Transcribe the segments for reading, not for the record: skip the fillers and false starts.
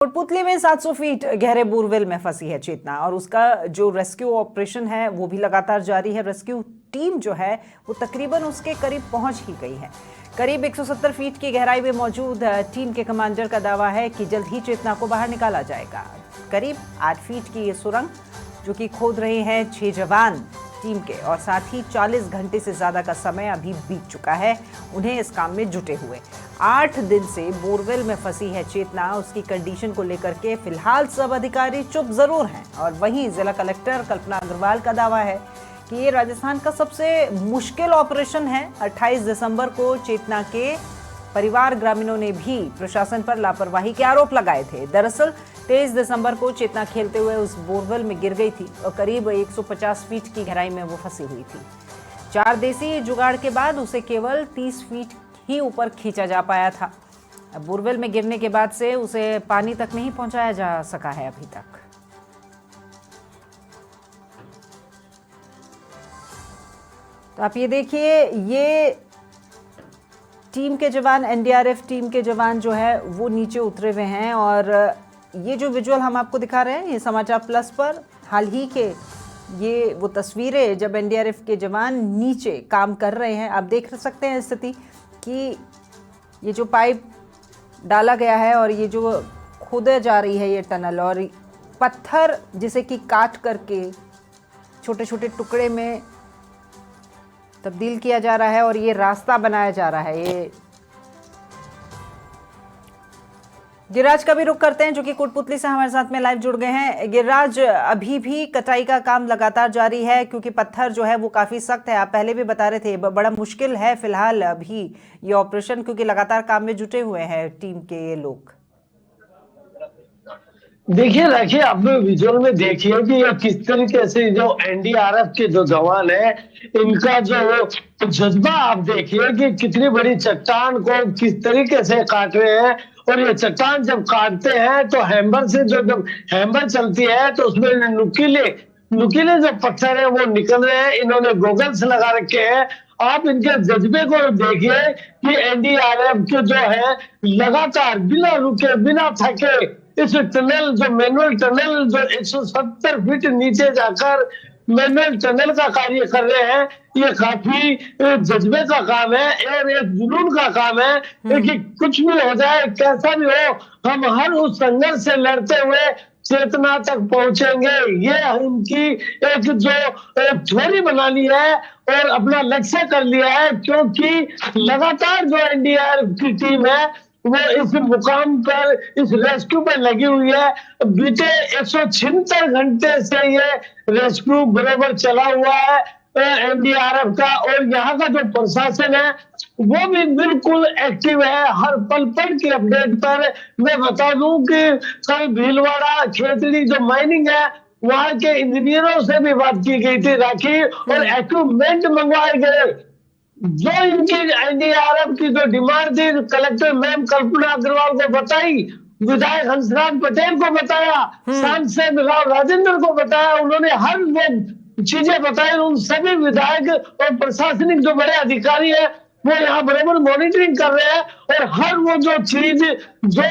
कोटपुतली में 700 फीट गहरे बोरवेल में फंसी है चेतना और उसका जो रेस्क्यू ऑपरेशन है वो भी लगातार जारी है। रेस्क्यू टीम जो है वो तकरीबन उसके करीब पहुंच ही गई है। करीब 170 फीट की गहराई में मौजूद टीम के कमांडर का दावा है कि जल्द ही चेतना को बाहर निकाला जाएगा। करीब 8 फीट की ये सुरंग जो कि खोद रहे हैं 6 जवान टीम के और साथ ही 40 घंटे से ज्यादा का समय अभी बीत चुका है उन्हें इस काम में जुटे हुए। 8 दिन से बोरवेल में फंसी है चेतना। उसकी कंडीशन को लेकर के फिलहाल सब अधिकारी चुप जरूर हैं और वहीं जिला कलेक्टर कल्पना अग्रवाल का दावा है कि ये राजस्थान का सबसे मुश्किल ऑपरेशन है। 28 दिसंबर को चेतना के परिवार ग्रामीणों ने भी प्रशासन पर लापरवाही के आरोप लगाए थे। दरअसल 23 दिसंबर को चेतना खेलते हुए उस बोरवेल में गिर गई थी और करीब 150 फीट की गहराई में वो फंसी हुई थी। 4 देसी जुगाड़ के बाद उसे केवल 30 फीट ही ऊपर खींचा जा पाया था। बोरवेल में गिरने के बाद से उसे पानी तक नहीं पहुंचाया जा सका है अभी तक। तो आप ये देखिए, ये टीम के जवान, एनडीआरएफ टीम के जवान जो है वो नीचे उतरे हुए हैं और ये जो विजुअल हम आपको दिखा रहे हैं ये समाचार प्लस पर हाल ही के ये वो तस्वीरें जब एनडीआरएफ के जवान नीचे काम कर रहे हैं। आप देख सकते हैं स्थिति कि ये जो पाइप डाला गया है और ये जो खोदा जा रही है ये टनल और पत्थर जिसे कि काट करके छोटे छोटे टुकड़े में तब्दील किया जा रहा है और ये रास्ता बनाया जा रहा है। ये गिरिराज का भी रुख करते हैं जो कि कोटपुतली से हमारे साथ में लाइव जुड़ गए हैं। गिरिराज, अभी भी कटाई का काम लगातार जारी है क्योंकि पत्थर जो है वो काफी सख्त है। आप पहले भी बता रहे थे बड़ा मुश्किल है फिलहाल अभी ये ऑपरेशन क्योंकि लगातार काम में जुटे हुए हैं टीम के ये लोग। देखिए राखी, आप विजुअल में देखिए कि किस तरीके से जो एनडीआरएफ के जो जवान है इनका जो जज्बा आप देखिए कि कितनी बड़ी चट्टान को किस तरीके से काट रहे हैं। और ये चट्टान जब काटते हैं तो हैमर से जब हैमर चलती है तो उसमें नुकीले नुकीले जो पत्थर है वो निकल रहे हैं। इन्होंने गोगल्स लगा रखे हैं। आप इनके जज्बे को देखिए कि एनडीआरएफ के जो है लगातार बिना रुके बिना थके इस टनल जो मैनुअल टनल जो 170 फीट नीचे जाकर मैनुअल टनल का कार्य कर रहे हैं, ये काफी जज्बे का काम है और एक जुनून का काम है कि कुछ भी हो जाए कैसा भी हो हम हर उस संघर्ष से लड़ते हुए चेतना तक पहुंचेंगे। ये इनकी एक जो थ्योरी बना ली है और अपना लक्ष्य कर लिया है क्योंकि लगातार जो एनडीआरएफ की टीम है वो इस मुकाम पर इस रेस्क्यू पर लगी हुई है। बीते 176 घंटे से ये रेस्क्यू बराबर चला हुआ है एनडीआरएफ का और यहाँ का जो प्रशासन है वो भी बिल्कुल एक्टिव है। हर पल पल की अपडेट पर मैं बता दूं कि कल भीलवाड़ा खेतड़ी जो माइनिंग है वहां के इंजीनियरों से भी बात की गई थी राखी और इक्विपमेंट मंगवाए गए। जो इनकी एनडीआरएफ की जो डिमांड थी कलेक्टर मैम कल्पना अग्रवाल को बताई, विधायक हंसराज पटेल को बताया, सांसद राव राजेंद्र को बताया, उन्होंने हर वो चीजें बताई। उन सभी विधायक और प्रशासनिक जो बड़े अधिकारी है वो यहाँ बराबर मॉनिटरिंग कर रहे हैं और हर वो जो चीज जो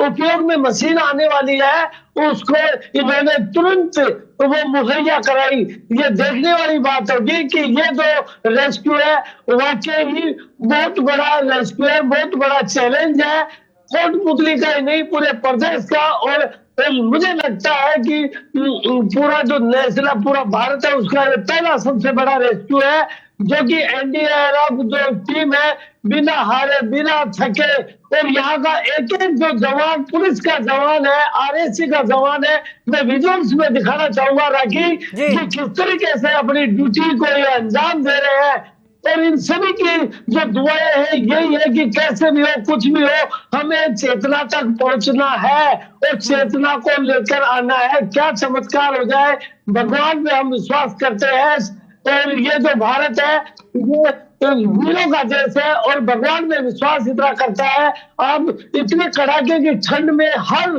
उपयोग में मशीन आने वाली है उसको इन्होंने तुरंत वो मुहैया कराई। ये देखने वाली बात होगी कि ये जो रेस्क्यू है वाकई ही बहुत बड़ा रेस्क्यू है, बहुत बड़ा चैलेंज है कोटपुतली का ही नहीं पूरे प्रदेश का। और मुझे लगता है कि पूरा जो नेशनल पूरा भारत है उसका ये पहला सबसे बड़ा रेस्क्यू है जो कि एनडीआरएफ जो टीम है बिना हारे बिना थके और यहाँ का एक एक जो जवान पुलिस का जवान है आरएसी का जवान है मैं विजुअल्स में दिखाना चाहूंगा राखी कि किस तरीके से अपनी ड्यूटी को ये अंजाम दे रहे हैं। और इन सभी की जो दुआएं हैं यही है कि कैसे भी हो कुछ भी हो हमें चेतना तक पहुंचना है और चेतना को लेकर आना है। क्या चमत्कार हो जाए, भगवान में हम विश्वास करते हैं और ये जो भारत है ये वीरों का देश है और भगवान में विश्वास इतना करता है। अब इतने कड़ाके की ठंड में हर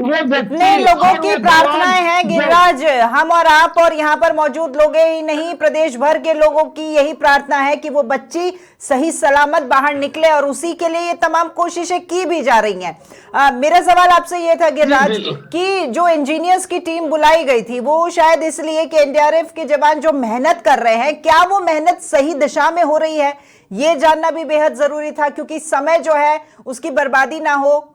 वो इतने व्यक्ति लोगों और की वो प्रार्थनाएं हैं जवान जो गिरिराज, हम और आप और यहाँ पर मौजूद लोग ही नहीं, प्रदेश भर के लोगों की यही प्रार्थना है कि वो बच्ची सही सलामत बाहर निकले, और उसी के लिए ये तमाम कोशिशें की भी जा रही हैं। मेरा सवाल आपसे ये था जी गिरिराज बिल्कुल। कि जो इंजीनियर्स की टीम बुलाई गई थी वो शायद इसलिए कि एनडीआरएफ के जवान जो मेहनत कर रहे हैं, क्या वो मेहनत सही दिशा में हो रही है, ये जानना भी बेहद जरूरी था, क्योंकि समय जो है उसकी बर्बादी ना हो।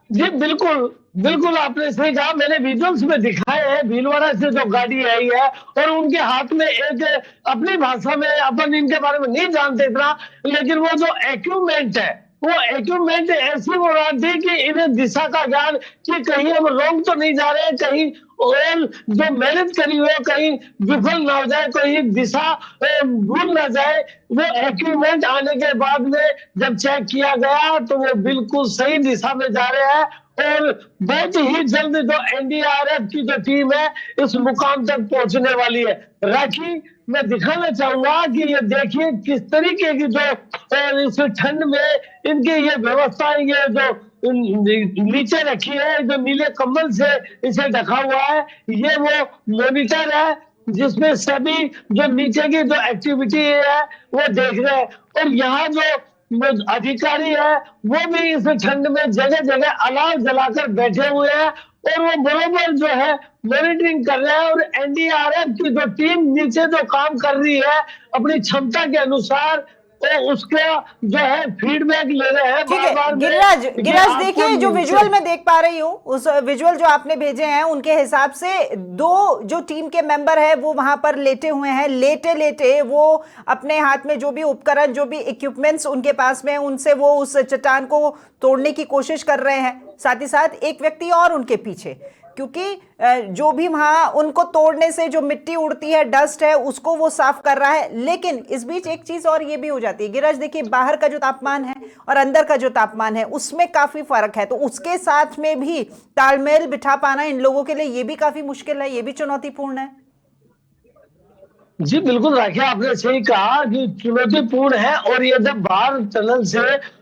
जी बिल्कुल, बिल्कुल आपने सही कहा। मैंने विजुअल्स में दिखाए हैं, भीलवाड़ा से जो गाड़ी आई है और उनके हाथ में एक, अपनी भाषा में अपन इनके बारे में नहीं जानते इतना, लेकिन वो जो इक्विपमेंट है, वो इक्विपमेंट ऐसी वो रहा थी कि इन्हें दिशा का ज्ञान, कि कहीं हम रॉन्ग तो नहीं जा रहे हैं, कहीं और जो मेहनत करी हुई है कहीं विफल ना हो जाए, कहीं दिशा भूल ना जाए। वो इक्विपमेंट आने के बाद में जब चेक किया गया तो वो बिल्कुल सही दिशा में जा रहे हैं, और बहुत ही जल्द जो एनडीआरएफ की जो टीम है इस मुकाम तक पहुंचने वाली है। राखी, मैं दिखाना चाहूंगा कि ये देखिए किस तरीके की जो इस ठंड में इनकी ये व्यवस्था, ये जो नीचे रखी है, जो नीले कंबल से इसे ढका हुआ है, ये वो मॉनिटर है जिसमें सभी जो नीचे की जो एक्टिविटी है वो देख रहे हैं। और यहाँ जो अधिकारी है वो भी इस ठंड में जगह जगह अलाव जलाकर बैठे हुए हैं, और वो बराबर जो है मॉनिटरिंग कर रहे हैं। और एनडीआरएफ की जो टीम नीचे जो काम कर रही है अपनी क्षमता के अनुसार, तो उसका जो है फीडबैक ले रहे हैं ठीक बार है बार। गिरिराज, गिरिराज आपको देखिए जो विजुअल मैं देख पा रही हूँ, उस विजुअल जो आपने भेजे हैं उनके हिसाब से दो जो टीम के मेंबर है वो वहां पर लेटे हुए हैं, लेटे लेटे वो अपने हाथ में जो भी उपकरण, जो भी इक्विपमेंट्स उनके पास में है, उनसे वो उस चट्टान को तोड़ने की कोशिश कर रहे हैं। साथ ही साथ एक व्यक्ति और उनके पीछे, क्योंकि जो भी वहां उनको तोड़ने से जो मिट्टी उड़ती है, डस्ट है, उसको वो साफ कर रहा है। लेकिन इस बीच एक चीज और ये भी हो जाती है गिरिराज, देखिए बाहर का जो तापमान है और अंदर का जो तापमान है उसमें काफी फर्क है, तो उसके साथ में भी तालमेल बिठा पाना इन लोगों के लिए ये भी काफी मुश्किल है, ये भी चुनौतीपूर्ण है। जी बिल्कुल राखी, आपने सही कहा कि चुनौतीपूर्ण है। और ये जब बाहर टनल से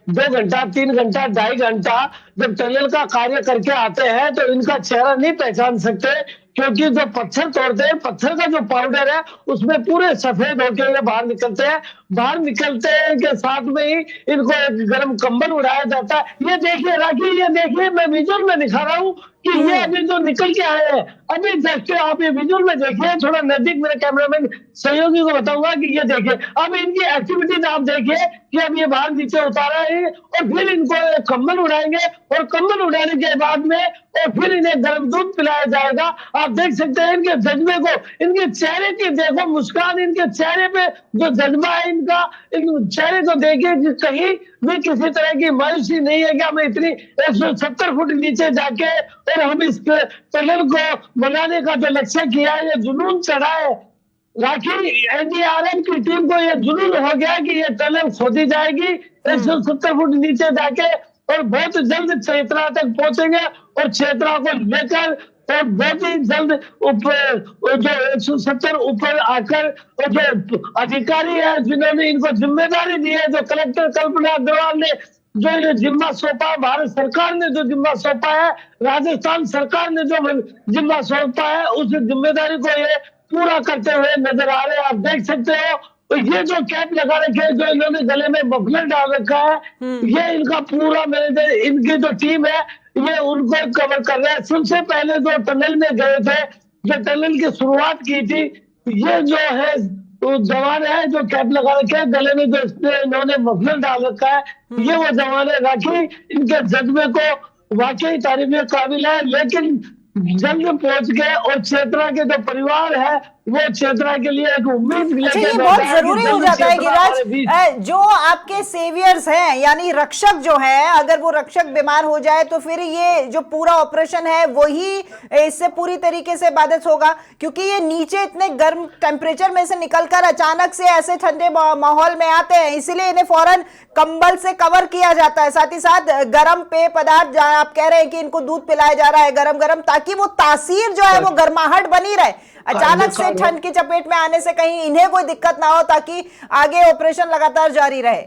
2 घंटा 3 घंटा 2.5 घंटा जब टनल का कार्य करके आते हैं तो इनका चेहरा नहीं पहचान सकते, क्योंकि जो पत्थर तोड़ते हैं, पत्थर का जो पाउडर है उसमें पूरे सफेद होकर ये बाहर निकलते हैं। बाहर निकलते हैं के साथ में ही इनको एक गर्म कंबल उड़ाया जाता है। ये देखिए राखी, ये देखिए, मैं विजुअल में दिखा रहा हूँ कि ये अभी जो निकल के आए हैं, अभी देखते आप ये विजुअल में देखिए, थोड़ा नजदीक मेरे कैमरामैन सहयोगी को बताऊंगा कि ये देखिए अब इनकी एक्टिविटीज आप देखिए कि अब ये बाहर नीचे उतारा है और फिर इनको कंबल उड़ाएंगे, और कंबल उड़ाने के बाद में और फिर इन्हें गर्म दूध पिलाया जाएगा। आप देख सकते हैं इनके जज्बे को, इनके चेहरे की देखो मुस्कान, इनके चेहरे पे जो जज्बा है इनका, इन चेहरे को देखिए कि कहीं भी किसी तरह की मायूसी नहीं है कि हमें इतनी 170 फुट नीचे जाके और हम इस टनल को बनाने का जो लक्ष्य किया है, ये जुनून चढ़ा है। राखी, एनडीआरएफ की टीम को ये जुनून हो गया कि ये टनल खोदी जाएगी 170 फुट नीचे जाके, और बहुत जल्द चेतरा तक पहुंचेंगे, और चेतरा को लेकर और बहुत ही जल्द ऊपर जो 170 ऊपर आकर, और जो अधिकारी है जिन्होंने इनको जिम्मेदारी दी है, जो कलेक्टर कल्पना अग्रवाल ने जो ये जिम्मा सौंपा, भारत सरकार ने जो जिम्मा सौंपा है, राजस्थान सरकार ने जो जिम्मा सौंपा है, उस जिम्मेदारी को ये पूरा करते हुए नजर आ रहे हैं। आप देख सकते हो तो ये जो कैप लगा रखे हैं, जो इन्होंने गले में मफलर डाल रखा है, ये इनका पूरा मैनेजर, इनकी जो टीम है ये उनको कवर कर रहे हैं। सबसे पहले जो टनल में गए थे, जो टनल की शुरुआत की थी, ये जो है तो जवान है जो कैप लगा रखे हैं, गले में जो इन्होंने मफलर डाल रखा है, ये वो जवान है। राखी, इनके जज्बे को वाकई तारीफ के काबिल है, लेकिन जल्द पहुंच गए, और चेतरा के जो परिवार है वो चेतरा के लिए एक उम्मीद अच्छा, लेके ये बहुत बैठा है कि जरूरी हो जल्द जाता है चेतरा हमारे बीच। गिरिराज, जो आपके सेवियर्स हैं यानी रक्षक जो है, अगर वो रक्षक बीमार हो जाए तो फिर ये जो पूरा ऑपरेशन है वही इससे पूरी तरीके से बाधित होगा, क्योंकि ये नीचे इतने गर्म टेम्परेचर में से निकलकर अचानक से ऐसे ठंडे माहौल में आते हैं, इसीलिए इन्हें फौरन कंबल से कवर किया जाता है। साथ ही साथ गर्म पेय पदार्थ, जहां आप कह रहे हैं कि इनको दूध पिलाया जा रहा है गरम गरम, ताकि वो तासीर जो है वो गर्माहट बनी रहे, अचानक से ठंड की चपेट में आने से कहीं इन्हें कोई दिक्कत ना हो, ताकि आगे ऑपरेशन लगातार जारी रहे।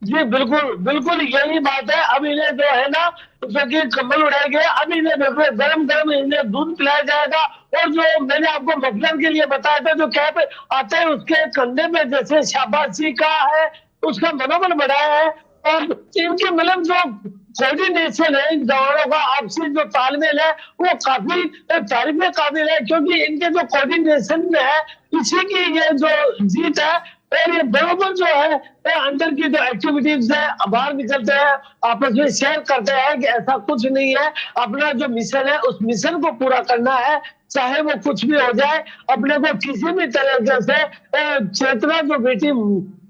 जी बिल्कुल बिल्कुल यही बात है। अब इन्हें जो है ना, जो कि कम्बल उड़ाए गए, अब इन्हें बिल्कुल गरम गरम इन्हें दूध पिलाया जाएगा। और जो मैंने आपको मफलर के लिए बताया था, जो कैप आता है उसके कंधे में जैसे शाबाशी का है, उसका मनोबल बढ़ाया है। और इनके मतलब जो कोऑर्डिनेशन है इन जवानों का, आपसी जो तालमेल है, वो काफी तारीफ के काबिल है, क्योंकि इनके जो कोऑर्डिनेशन में है, इसी की ये जो जीत है। और ये बराबर जो है ये अंदर की जो एक्टिविटीज है, बाहर निकलते हैं, आपस में शेयर करते हैं कि ऐसा कुछ नहीं है, अपना जो मिशन है उस मिशन को पूरा करना है, चाहे वो कुछ भी हो जाए। अपने को किसी भी तरीके से चेतना जो बेटी,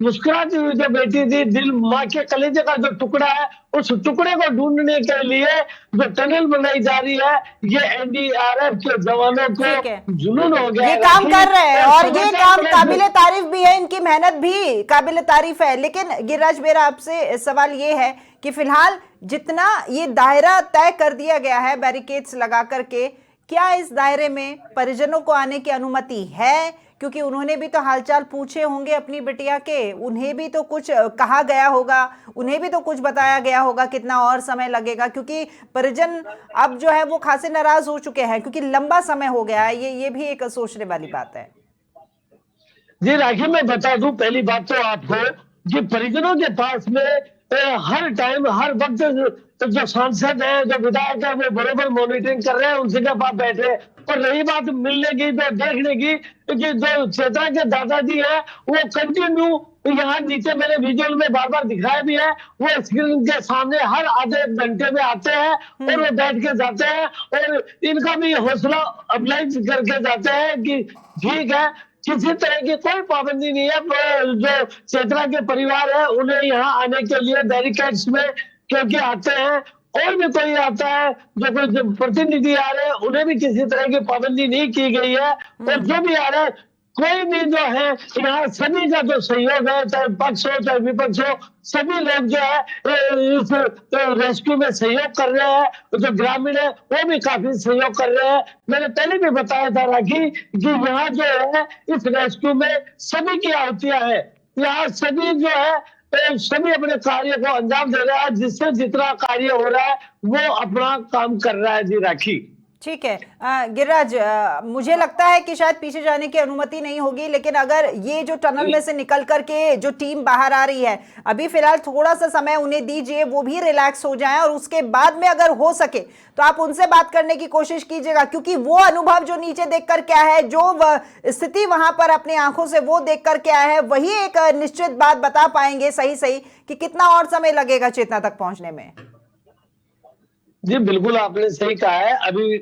मुस्कुराती हुई जो बेटी थी, दिल माँ के कलेजे का जो टुकड़ा है, उस टुकड़े को ढूंढने के लिए जो टनल बनाई जा रही है, ये एनडीआरएफ के जवानों ठीक है, को जुनून हो गया ये है काम राखी। कर रहे हैं और ये समाचार काम पत्र काबिले तारीफ भी है, इनकी मेहनत भी काबिले तारीफ है। लेकिन गिरिराज, मेरा आपसे सवाल ये है कि फिलहाल जितना ये दायरा तय कर दिया गया है बैरिकेड्स लगा करके, क्या इस दायरे में परिजनों को आने की अनुमति है? क्योंकि उन्होंने भी तो हालचाल पूछे होंगे अपनी बिटिया के, उन्हें भी तो कुछ कहा गया होगा, उन्हें भी तो कुछ बताया गया होगा कितना और समय लगेगा, क्योंकि परिजन अब जो है वो खासे नाराज हो चुके हैं क्योंकि लंबा समय हो गया है। ये भी एक सोचने वाली बात है। जी राखी, मैं बता दूं पहली बात तो आपको कि परिजनों के पास में हर टाइम हर वक्त जो सांसद है, जो विधायक है, वो बराबर मॉनिटरिंग कर रहे हैं, उनसे के पास बैठे हैं। और रही बात मिलने की, तो देखने की, कि जो चेतना के दादाजी है वो कंटिन्यू यहाँ नीचे मैंने विजुअल में बार बार दिखाया भी है, वो स्क्रीन के सामने हर आधे घंटे में आते हैं और वो बैठ के जाते हैं, और इनका भी हौसला अफजाई करके जाते हैं कि ठीक है, किसी तरह की कोई पाबंदी नहीं है। जो चेतना के परिवार है उन्हें यहाँ आने के लिए बैरिकेड्स में क्योंकि आते हैं, और भी कोई आता है, जो कोई जो प्रतिनिधि आ रहे हैं, उन्हें भी किसी तरह की पाबंदी नहीं की गई है। और जो भी आ रहा है, कोई भी जो है, यहाँ सभी का जो सहयोग है, चाहे पक्ष हो चाहे विपक्ष हो, सभी लोग जो है इस रेस्क्यू में सहयोग कर रहे हैं। जो ग्रामीण है वो भी काफी सहयोग कर रहे हैं। मैंने पहले भी बताया था राखी कि यहाँ जो है इस रेस्क्यू में सभी की आहुतियां हैं। यहाँ सभी जो है सभी अपने कार्य को अंजाम दे रहा है, जिससे जितना कार्य हो रहा है वो अपना काम कर रहा है। जी राखी, ठीक है गिरिराज, मुझे लगता है कि शायद पीछे जाने की अनुमति नहीं होगी, लेकिन अगर ये जो टनल में से निकल करके जो टीम बाहर आ रही है, अभी फिलहाल थोड़ा सा समय उन्हें दीजिए, वो भी रिलैक्स हो जाएं, और उसके बाद में अगर हो सके तो आप उनसे बात करने की कोशिश कीजिएगा, क्योंकि वो अनुभव जो नीचे देखकर क्या है, जो स्थिति वहां पर अपनी आंखों से वो देखकर क्या है, वही एक निश्चित बात बता पाएंगे सही सही कि कितना और समय लगेगा चेतना तक पहुंचने में। जी बिल्कुल आपने सही कहा है। अभी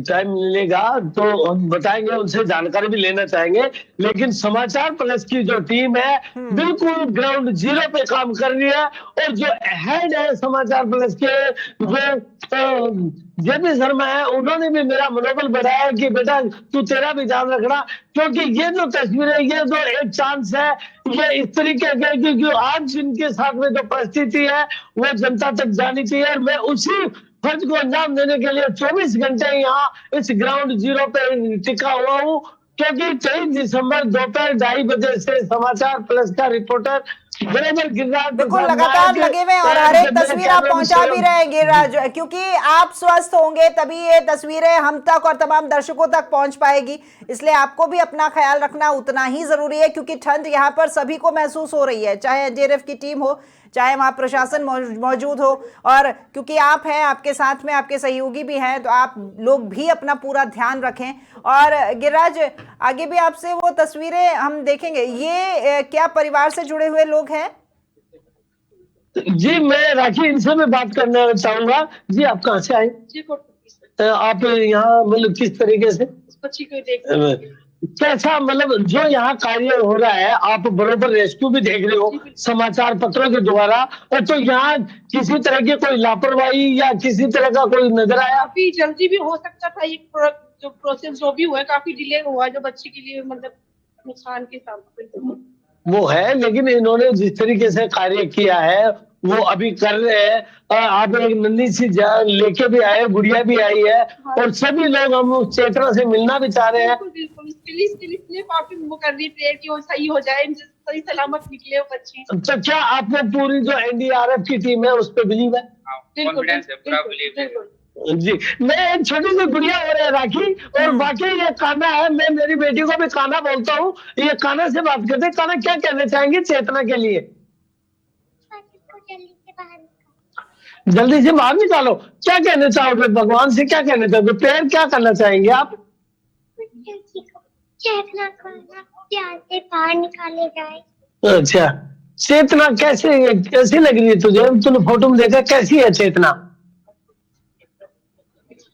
टाइम मिलेगा तो हम बताएंगे, उनसे जानकारी भी लेना चाहेंगे। लेकिन समाचार प्लस की जो टीम है बिल्कुल ग्राउंड जीरो पे काम कर रही है। और जो हेड है समाचार प्लस के, जो जेपी शर्मा है, उन्होंने भी मेरा मनोबल बढ़ाया कि बेटा तू तेरा भी ध्यान रखना, क्योंकि ये जो तस्वीर है, ये जो एक चांस है, ये इस तरीके के क्योंकि आज जिनके साथ में जो परिस्थिति है वो जनता तक जानी चाहिए। और मैं उसी फर्ज को अंजाम देने के लिए 24 घंटे यहाँ इस ग्राउंड जीरो पे टिका हुआ हूँ, क्योंकि 23 दिसंबर दोपहर 2:30 बजे से समाचार प्लस का रिपोर्टर बराबर गिरिराज बिल्कुल लगातार लगे हुए और हर एक तस्वीर आप पहुंचा भी रहे हैं गिरिराज, क्योंकि आप स्वस्थ होंगे तभी ये तस्वीरें हम तक और तमाम दर्शकों तक पहुंच पाएगी। इसलिए आपको भी अपना ख्याल रखना उतना ही जरूरी है, क्योंकि ठंड यहाँ पर सभी को महसूस हो रही है, चाहे एनडीआरएफ की टीम हो, चाहे वहाँ प्रशासन मौजूद हो, और क्योंकि आप हैं, आपके साथ में आपके सहयोगी भी हैं, तो आप लोग भी अपना पूरा ध्यान रखें। और गिरिराज, आगे भी आपसे वो तस्वीरें हम देखेंगे। ये क्या परिवार से जुड़े हुए लोग हैं? जी मैं राखी इनसे मैं बात करना चाहूंगा। जी आप कहाँ से आए? आप यहाँ मतलब किस तरीके से बच्ची को देख कैसा मतलब जो यहाँ कार्य हो रहा है, आप बरोबर रेस्क्यू भी देख रहे हो समाचार पत्रों के द्वारा, और तो यहाँ किसी तरह की कोई लापरवाही या किसी तरह का कोई नजर आया? काफी जल्दी भी हो सकता था, ये जो प्रोसेस जो भी हुआ है काफी डिले हुआ है, जो बच्ची के लिए मतलब नुकसान के साथ वो है, लेकिन इन्होंने जिस तरीके से कार्य किया है वो अभी कर रहे हैं। आप एक नन्ही सी जान लेके भी आए, गुड़िया भी आई है, और सभी लोग हम उस चेतना से मिलना भी चाह रहे हैं। बिल्कुल इसके लिए काफी वो कर रही प्रेयर की वो सही हो जाए, सही सलामत निकले वो बच्ची। तो क्या आपको पूरी जो एनडीआरएफ की टीम है उस पर बिलीव है? बिल्कुल कॉन्फिडेंस है, पूरा बिलीव है। बिल्कुल। जी, मैं एक छोटी सी गुड़िया हो रही है राखी, और बाकी ये कान्हा है, मैं मेरी बेटी को भी कान्हा बोलता हूँ। ये कान्हा से बात करते हैं। कान्हा, क्या कहना चाहेंगे चेतना के लिए? जल्दी से बाहर निकालो। क्या कहना चाहोगे भगवान से, क्या कहना चाहोगे? प्रेयर क्या करना चाहेंगे आप? चेतना को ना प्यार से बाहर निकाले जाए। अच्छा, चेतना कैसी लग रही है तुझे? तूने फोटो में देखा, कैसी है चेतना?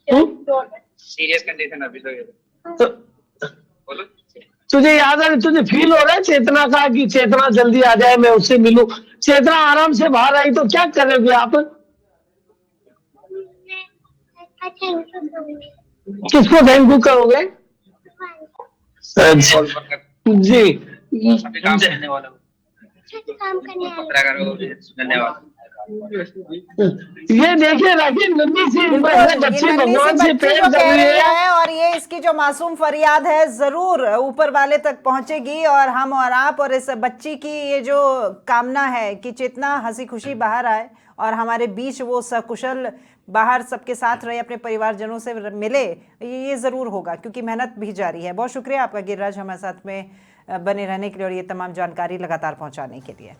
सीरियस कंडीशन अभी तो ये। तो बोलो। तुझे याद है, तुझे फील हो रहा है चेतना का कि चेतना जल्दी आ जाए, मैं उससे मिलूं? चेतना आराम से बाहर आई तो क्या करोगे आप? किसको थैंक यू करोगे? अच्छा, जी, अभी काम करने वाला हूँ। काम करने वाले पत्रकार हो, धन्यवाद। ये देखिए राखी, नन्ही सी बिल्कुल, बच्ची ये नन्ही सी भगवान से बच्ची प्रेयर जो कर कह रही रही है। है, और ये इसकी जो मासूम फरियाद है जरूर ऊपर वाले तक पहुंचेगी, और हम और आप और इस बच्ची की ये जो कामना है कि चेतना हंसी खुशी बाहर आए और हमारे बीच वो सकुशल बाहर सबके साथ रहे, अपने परिवारजनों से मिले, ये जरूर होगा, क्योंकि मेहनत भी जारी है। बहुत शुक्रिया आपका गिरिराज, हमारे साथ में बने रहने के लिए और ये तमाम जानकारी लगातार पहुंचाने के लिए।